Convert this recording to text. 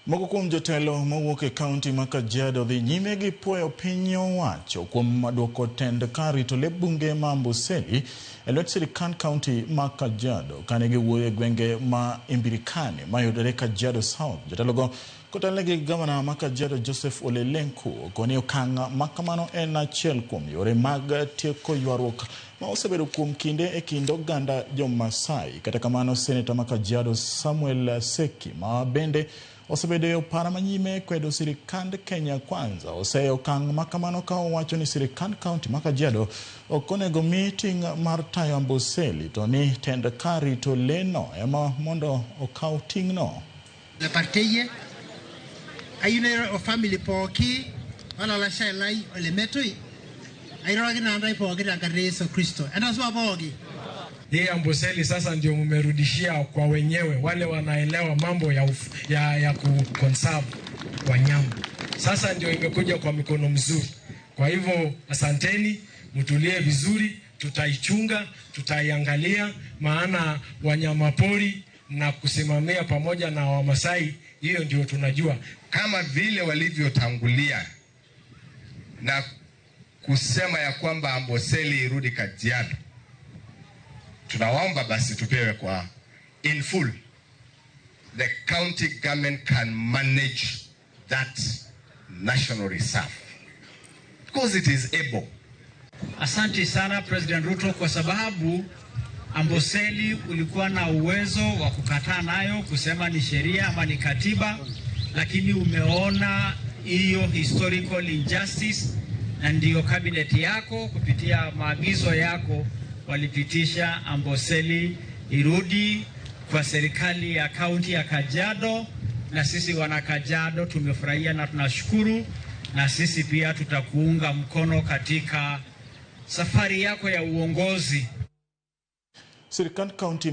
Moko kuom jotelo mawuok e kaunti ma Kajiado dhi nyime gi puoyo piny owacho kuom duoko tend kar rito le bunge ma Amboseli e lwet sirkand kaunti ma Kajiado kane giwuoyo e gwenge ma Imbirikani mayudore Kajiado South. Jotelogo kotelne gi gavana ma Kajiado Joseph Ole Lenku koni okang' ma kamano en achiel kuom yore mag tieko ywaruok ma osebedo kuom kinde e kind oganda Jo-Masai. Kata kamano, seneta ma Kajiado Samuel Seki ma bende osebedo e opara manyime kwedo sirkand Kenya Kwanza oseyo okang' ma kamano ka owacho ni sirkand kaunti ma Kajiado ok onego meeting mar tayo Amboseli to ni tend kar rito leno ema mondo okaw ting'no. Ayuna o family poki wala la shailai ole metoi ayrogi na ndai poki takare Yesu Kristo anasema poki. Hii Amboseli sasa ndio mmerudishia kwa wenyewe wale wanaelewa mambo ya kuconserve wanyama. Sasa ndio imekuja kwa mikono mzuri. Kwa hivyo asanteni, mtulie vizuri, tutaichunga, tutaiangalia, maana wanyama pori na kusimamia pamoja na Wamasai, hiyo ndio tunajua. Kama vile walivyotangulia na kusema ya kwamba Amboseli irudi Kajiado, tunawaomba basi tupewe kwa in full. The county government can manage that national reserve because it is able. Asante sana President Ruto kwa sababu Amboseli ulikuwa na uwezo wa kukataa nayo kusema ni sheria ama ni katiba, lakini umeona hiyo historical injustice na ndiyo cabinet yako kupitia maagizo yako walipitisha Amboseli irudi kwa serikali ya kaunti ya Kajiado, na sisi wana Kajiado tumefurahia na tunashukuru, na sisi pia tutakuunga mkono katika safari yako ya uongozi. Sirkand kaunti